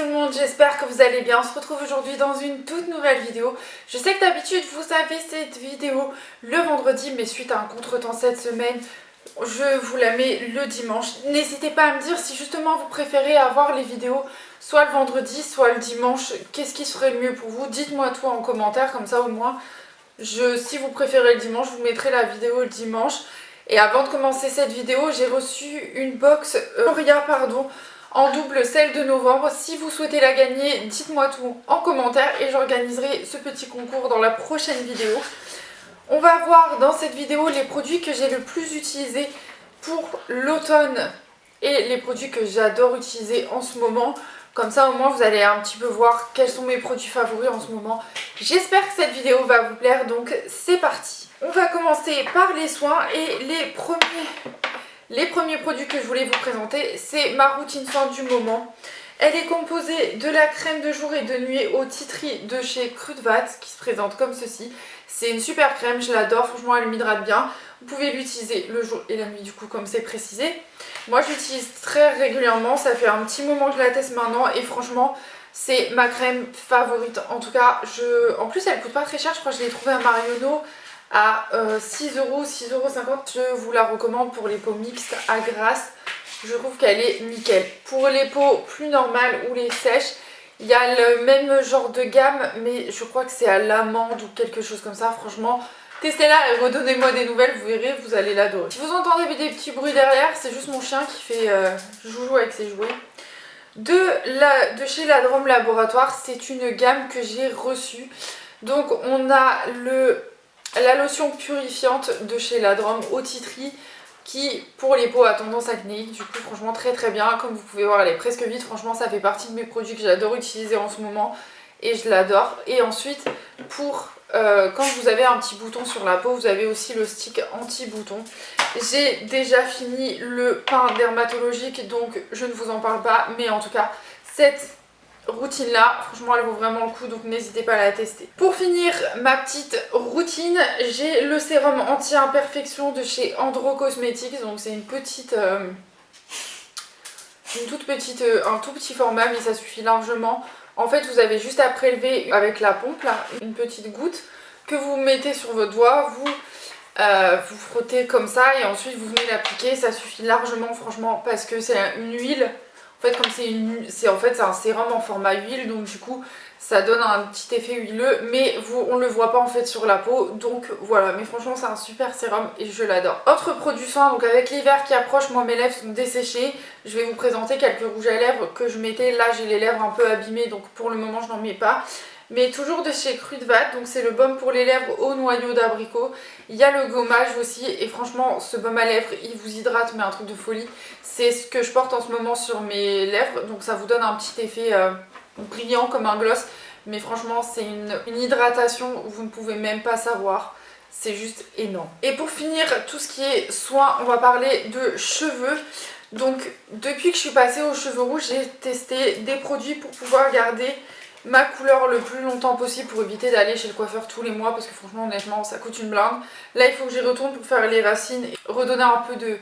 tout le monde, j'espère que vous allez bien. On se retrouve aujourd'hui dans une toute nouvelle vidéo. Je sais que d'habitude vous avez cette vidéo le vendredi, mais suite à un contretemps cette semaine, je vous la mets le dimanche. N'hésitez pas à me dire si justement vous préférez avoir les vidéos soit le vendredi, soit le dimanche. Qu'est-ce qui serait le mieux pour vous? Dites-moi tout en commentaire, comme ça au moins, si vous préférez le dimanche, je vous mettrai la vidéo le dimanche. Et avant de commencer cette vidéo, j'ai reçu une box Auria, en double, celle de novembre. Si vous souhaitez la gagner, dites-moi tout en commentaire et j'organiserai ce petit concours dans la prochaine vidéo. On va voir dans cette vidéo les produits que j'ai le plus utilisés pour l'automne et les produits que j'adore utiliser en ce moment. Comme ça au moins vous allez un petit peu voir quels sont mes produits favoris en ce moment. J'espère que cette vidéo va vous plaire, donc c'est parti. On va commencer par les soins et les premiers produits que je voulais vous présenter, c'est ma routine soin du moment. Elle est composée de la crème de jour et de nuit au tea tree de chez Kruidvat qui se présente comme ceci. C'est une super crème, je l'adore, franchement elle m'hydrate bien. Vous pouvez l'utiliser le jour et la nuit du coup comme c'est précisé. Moi je l'utilise très régulièrement, ça fait un petit moment que je la teste maintenant et franchement c'est ma crème favorite. En tout cas, en plus elle coûte pas très cher, je crois que je l'ai trouvée à Marionneau à 6 €, 6,50 €. Je vous la recommande pour les peaux mixtes à grasse. Je trouve qu'elle est nickel. Pour les peaux plus normales ou les sèches, il y a le même genre de gamme, mais je crois que c'est à l'amande ou quelque chose comme ça. Franchement, testez-la et redonnez-moi des nouvelles, vous verrez, vous allez l'adorer. Si vous entendez des petits bruits derrière, c'est juste mon chien qui fait joujou avec ses jouets. De chez la Drôme Laboratoire, c'est une gamme que j'ai reçue. Donc on a la lotion purifiante de chez la Drôme au tea tree qui pour les peaux a tendance acnéique, du coup franchement très bien. Comme vous pouvez voir elle est presque vide, franchement ça fait partie de mes produits que j'adore utiliser en ce moment et je l'adore. Et ensuite pour quand vous avez un petit bouton sur la peau, vous avez aussi le stick anti-bouton. J'ai déjà fini le pain dermatologique donc je ne vous en parle pas, mais en tout cas cette routine là, franchement elle vaut vraiment le coup, donc n'hésitez pas à la tester. Pour finir ma petite routine, j'ai le sérum anti-imperfection de chez Andro Cosmetics, donc c'est un tout petit format mais ça suffit largement. En fait vous avez juste à prélever avec la pompe là, une petite goutte que vous mettez sur votre doigt, vous frottez comme ça et ensuite vous venez l'appliquer, ça suffit largement franchement parce que c'est une huile. En fait, comme c'est un sérum en format huile, donc du coup ça donne un petit effet huileux, mais on le voit pas en fait sur la peau, donc voilà. Mais franchement c'est un super sérum et je l'adore. Autre produit soin, donc avec l'hiver qui approche, moi mes lèvres sont desséchées. Je vais vous présenter quelques rouges à lèvres que je mettais. Là j'ai les lèvres un peu abîmées, donc pour le moment je n'en mets pas. Mais toujours de chez Kruidvat, donc c'est le baume pour les lèvres au noyau d'abricot. Il y a le gommage aussi et franchement ce baume à lèvres il vous hydrate mais un truc de folie. C'est ce que je porte en ce moment sur mes lèvres, donc ça vous donne un petit effet brillant comme un gloss. Mais franchement c'est une hydratation, vous ne pouvez même pas savoir. C'est juste énorme. Et pour finir tout ce qui est soin, on va parler de cheveux. Donc depuis que je suis passée aux cheveux rouges, j'ai testé des produits pour pouvoir garder ma couleur le plus longtemps possible pour éviter d'aller chez le coiffeur tous les mois parce que franchement honnêtement ça coûte une blinde. Là il faut que j'y retourne pour faire les racines et redonner un peu de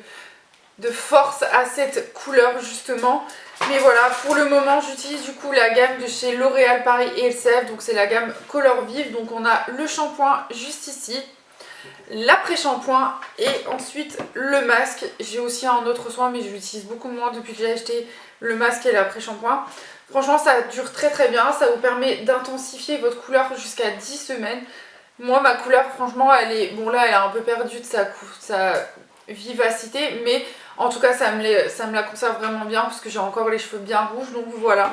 force à cette couleur justement. Mais voilà, pour le moment j'utilise du coup la gamme de chez L'Oréal Paris et LCF, donc c'est la gamme Color Vive. Donc on a le shampoing juste ici, l'après-shampoing et ensuite le masque. J'ai aussi un autre soin mais je l'utilise beaucoup moins depuis que j'ai acheté le masque et l'après-shampoing. Franchement ça dure très bien, ça vous permet d'intensifier votre couleur jusqu'à 10 semaines. Moi ma couleur franchement elle est, bon là elle a un peu perdu de sa vivacité, mais en tout cas ça me la conserve vraiment bien parce que j'ai encore les cheveux bien rouges, donc voilà.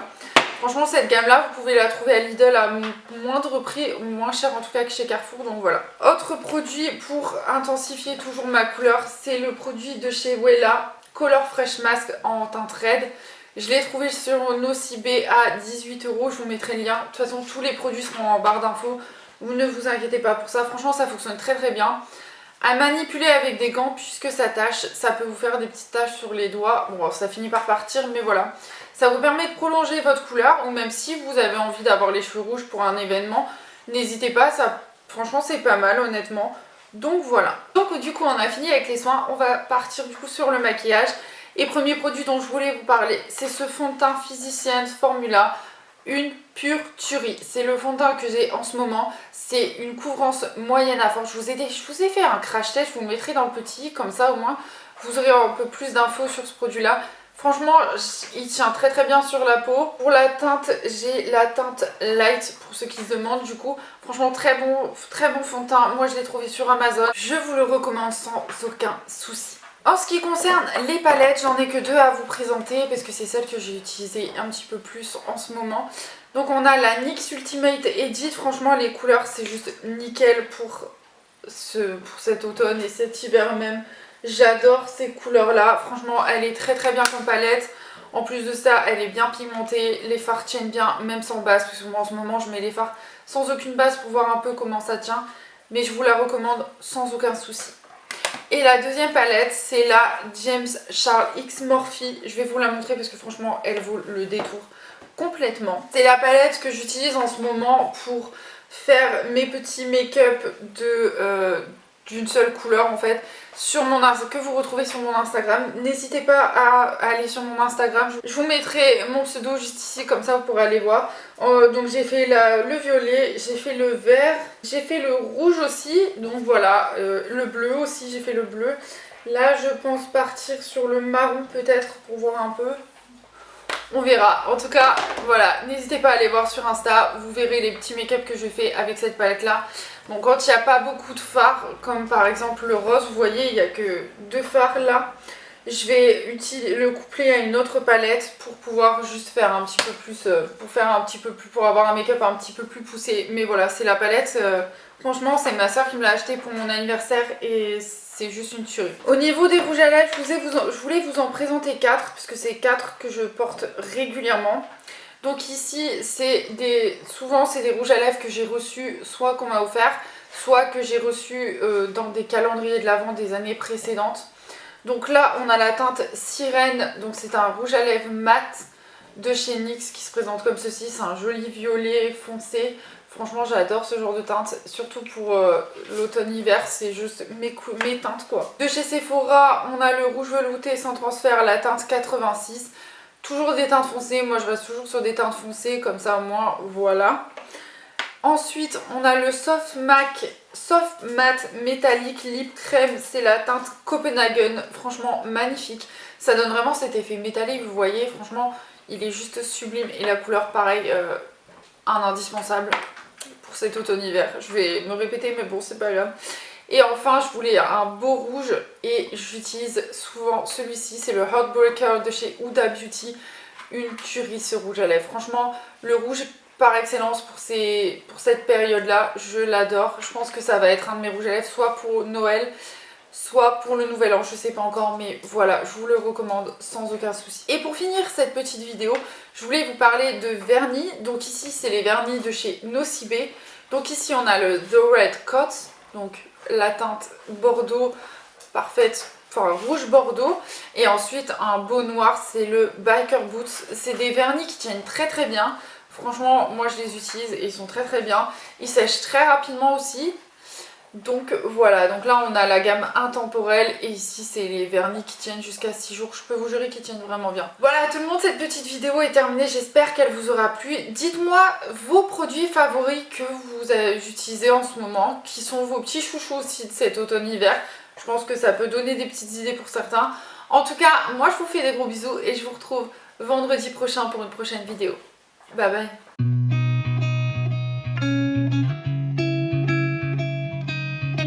Franchement cette gamme là vous pouvez la trouver à Lidl à moindre prix, ou moins cher en tout cas que chez Carrefour, donc voilà. Autre produit pour intensifier toujours ma couleur, c'est le produit de chez Wella Color Fresh Mask en teinte raide. Je l'ai trouvé sur Nocibé à 18 €, je vous mettrai le lien. De toute façon tous les produits seront en barre d'infos, vous ne vous inquiétez pas pour ça, franchement ça fonctionne très bien. À manipuler avec des gants puisque ça tâche, ça peut vous faire des petites taches sur les doigts. Bon ça finit par partir mais voilà. Ça vous permet de prolonger votre couleur, ou même si vous avez envie d'avoir les cheveux rouges pour un événement, n'hésitez pas, ça franchement c'est pas mal honnêtement. Donc voilà. Donc du coup on a fini avec les soins, on va partir du coup sur le maquillage. Et premier produit dont je voulais vous parler, c'est ce fond de teint Physicians Formula, une pure tuerie. C'est le fond de teint que j'ai en ce moment. C'est une couvrance moyenne à forte. Je vous ai fait un crash test, je vous le mettrai dans le petit, comme ça au moins vous aurez un peu plus d'infos sur ce produit-là. Franchement, il tient très très bien sur la peau. Pour la teinte, j'ai la teinte Light, pour ceux qui se demandent du coup. Franchement, très bon fond de teint. Moi, je l'ai trouvé sur Amazon. Je vous le recommande sans aucun souci. En ce qui concerne les palettes, j'en ai que deux à vous présenter parce que c'est celle que j'ai utilisée un petit peu plus en ce moment. Donc on a la NYX Ultimate Edit. Franchement, les couleurs, c'est juste nickel pour cet automne et cet hiver même. J'adore ces couleurs là, franchement elle est très très bien comme palette. En plus de ça elle est bien pigmentée, les fards tiennent bien même sans base, parce que moi en ce moment je mets les fards sans aucune base pour voir un peu comment ça tient. Mais je vous la recommande sans aucun souci. Et la deuxième palette c'est la James Charles X Morphe. Je vais vous la montrer parce que franchement elle vaut le détour complètement. C'est la palette que j'utilise en ce moment pour faire mes petits make-up d'une seule couleur en fait, que vous retrouvez sur mon Instagram. N'hésitez pas à aller sur mon Instagram, je vous mettrai mon pseudo juste ici, comme ça vous pourrez aller voir. Donc j'ai fait le violet, j'ai fait le vert, j'ai fait le rouge aussi, donc voilà, le bleu aussi, j'ai fait le bleu. Là je pense partir sur le marron peut-être pour voir un peu. On verra. En tout cas, voilà, n'hésitez pas à aller voir sur Insta, vous verrez les petits make-up que je fais avec cette palette là. Bon, quand il n'y a pas beaucoup de fards, comme par exemple le rose, vous voyez, il n'y a que deux fards là. Je vais le coupler à une autre palette pour pouvoir juste faire un petit peu plus, pour avoir un make-up un petit peu plus poussé. Mais voilà, c'est la palette, franchement, c'est ma soeur qui me l'a acheté pour mon anniversaire et c'est juste une tuerie. Au niveau des rouges à lèvres, je voulais vous en présenter 4, puisque c'est 4 que je porte régulièrement. Donc ici, souvent c'est des rouges à lèvres que j'ai reçus, soit qu'on m'a offert, soit que j'ai reçus dans des calendriers de l'Avent des années précédentes. Donc là, on a la teinte Sirène, donc c'est un rouge à lèvres mat de chez NYX qui se présente comme ceci. C'est un joli violet foncé. Franchement, j'adore ce genre de teinte, surtout pour l'automne-hiver, c'est juste mes teintes quoi. De chez Sephora, on a le rouge velouté sans transfert, la teinte 86. Toujours des teintes foncées, moi je reste toujours sur des teintes foncées, comme ça au moins, voilà. Ensuite, on a le Soft Matte Métallique Lip Crème, c'est la teinte Copenhagen, franchement magnifique. Ça donne vraiment cet effet métallique, vous voyez, franchement, il est juste sublime. Et la couleur, pareil, un indispensable pour cet automne-hiver. Je vais me répéter, mais bon, c'est pas grave. Et enfin, je voulais un beau rouge et j'utilise souvent celui-ci, c'est le Heartbreaker de chez Huda Beauty. Une tuerie ce rouge à lèvres. Franchement, le rouge par excellence pour cette période-là, je l'adore. Je pense que ça va être un de mes rouges à lèvres, soit pour Noël, soit pour le nouvel an, je sais pas encore, mais voilà, je vous le recommande sans aucun souci. Et pour finir cette petite vidéo, je voulais vous parler de vernis. Donc ici, c'est les vernis de chez Nocibe. Donc ici, on a le The Red Coat, donc la teinte bordeaux parfaite, enfin rouge bordeaux, et ensuite un beau noir, c'est le Biker Boots. C'est des vernis qui tiennent très très bien. Franchement, moi je les utilise et ils sont très très bien. Ils sèchent très rapidement aussi. Donc voilà, donc là on a la gamme intemporelle et ici c'est les vernis qui tiennent jusqu'à 6 jours. Je peux vous jurer qu'ils tiennent vraiment bien. Voilà tout le monde, cette petite vidéo est terminée. J'espère qu'elle vous aura plu. Dites-moi vos produits favoris que vous utilisez en ce moment, qui sont vos petits chouchous aussi de cet automne-hiver. Je pense que ça peut donner des petites idées pour certains. En tout cas, moi je vous fais des gros bisous et je vous retrouve vendredi prochain pour une prochaine vidéo. Bye bye.